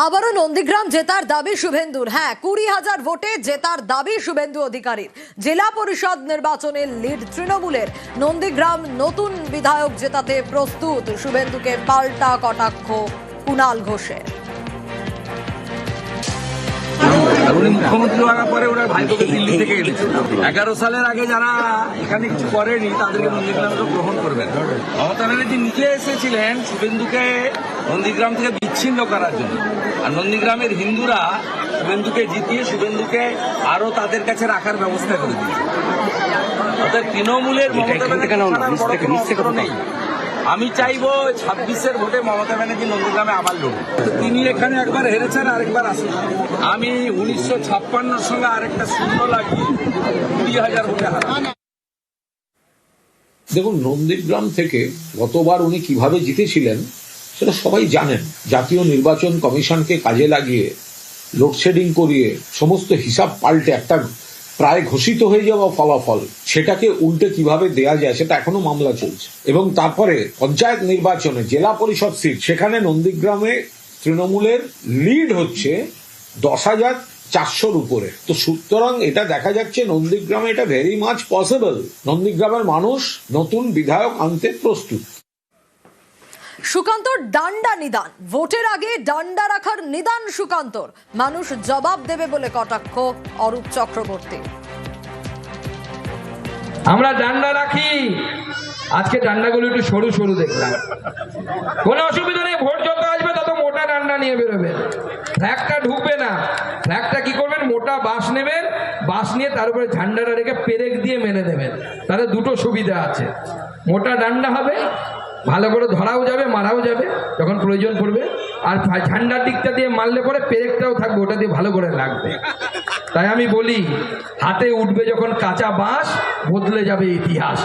আবারও নন্দীগ্রাম জেতার দাবি শুভেন্দুর। হ্যাঁ, 20,000 ভোটে জেতার দাবি শুভেন্দু অধিকারীর। জেলা পরিষদ নির্বাচনের লিড তৃণমূলের। নন্দীগ্রাম নতুন বিধায়ক জেতাতে প্রস্তুত। শুভেন্দুকে পাল্টা কটাক্ষ কুণাল ঘোষের। উনি মুখ্যমন্ত্রী হওয়ার পরে ওরা ভাইপোকে দিল্লি থেকে এনেছে। 11 সালের আগে যারা এখানে কিছু করেনি তাদেরকে নন্দীগ্রামে গ্রহণ করবেন। মমতা ব্যানার্জি নিজে এসেছিলেন শুভেন্দুকে নন্দীগ্রাম থেকে বিচ্ছিন্ন করার জন্য। আর নন্দীগ্রামের হিন্দুরা শুভেন্দুকে জিতিয়ে শুভেন্দুকে আরো তাদের কাছে রাখার ব্যবস্থা করে দিয়েছে। অর্থাৎ তৃণমূলের মমতা ব্যানার্জি নেই। আমি চাইবো 26-এর ভোটে মমতা ব্যানার্জি নন্দীগ্রামে আবার লড়ুন। তিনি এখানে একবার হেরেছেন, আরেকবার আসুন। আমি 1956-র সঙ্গে আরেকটা শূন্য লাগিয়ে 20,000 ভোটে হারান। দেখুন, নন্দীগ্রাম থেকে গতবার উনি কিভাবে জিতেছিলেন সেটা সবাই জানেন। জাতীয় নির্বাচন কমিশনকে কাজে লাগিয়ে লোডশেডিং করিয়ে সমস্ত হিসাব পাল্টে একটা প্রায় ঘোষিত হয়ে যাওয়া ফলাফল সেটাকে উল্টে কিভাবে দেয়া যায় সেটা এখনো মামলা চলছে। এবং তারপরে পঞ্চায়েত নির্বাচনে জেলা পরিষদ সিট, সেখানে নন্দীগ্রামে তৃণমূলের লিড হচ্ছে 10,400-র উপরে। তো সুতরাং এটা দেখা যাচ্ছে নন্দীগ্রামে এটা ভেরি মাচ পসিবল। নন্দীগ্রামের মানুষ নতুন বিধায়ক আনতে প্রস্তুত। সুকান্তর ডান্ডা নিদান। ভোটের আগে ডান্ডা রাখার নিদান সুকান্তর। মানুষ জবাব দেবে বলে কটাক্ষ অরূপ চক্রবর্তী। আমরা ডান্ডা রাখি, আজকে ডান্ডাগুলো একটু সরু সরু দেখলাম। কোনো অসুবিধা নেই, ভোট যত আসবে তত মোটা ডান্ডা নিয়ে বেরোবেন। ফ্ল্যাগটা ঢুকবে না। ফ্ল্যাগটা কি করবেন, মোটা বাঁশ নেবেন, বাঁশ নিয়ে তার উপরে ঝান্ডাটা রেখে পেরেক দিয়ে মেরে দেবেন। তাহলে দুটো সুবিধা আছে, মোটা ডান্ডা হবে, ভালো করে ধরাও যাবে, মারাও যাবে যখন প্রয়োজন পড়বে। আর ঝান্ডার দিকটা দিয়ে মারলে পরে পেরেকটাও থাকবে, ওটা দিয়ে ভালো করে লাগবে। তাই আমি বলি, হাতে উঠবে যখন কাঁচা বাঁশ, বদলে যাবে ইতিহাস।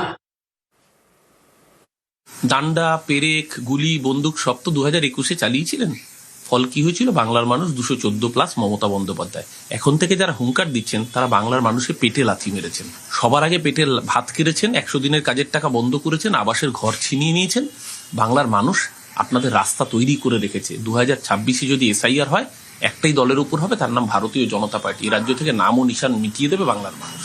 ডান্ডা, পেরেক, গুলি, বন্দুক সব তো 2021-এ চালিয়েছিলেন। ফল কি হয়েছিল? বাংলার মানুষ 214+ মমতা বন্দ্যোপাধ্যায়। এখন থেকে যারা হুঙ্কার দিচ্ছেন তারা বাংলার মানুষের পেটে লাথি মেরেছেন। সবার আগে পেটে ভাত কেড়েছেন, 100 দিনের কাজের টাকা বন্ধ করেছেন, আবাসের ঘর ছিনিয়ে নিয়েছেন। বাংলার মানুষ আপনাদের রাস্তা তৈরি করে রেখেছে। 2026-এ যদি SIR হয়, একটাই দলের উপর হবে, তার নাম ভারতীয় জনতা পার্টি। এই রাজ্য থেকে নাম ও নিশান মিটিয়ে দেবে বাংলার মানুষ।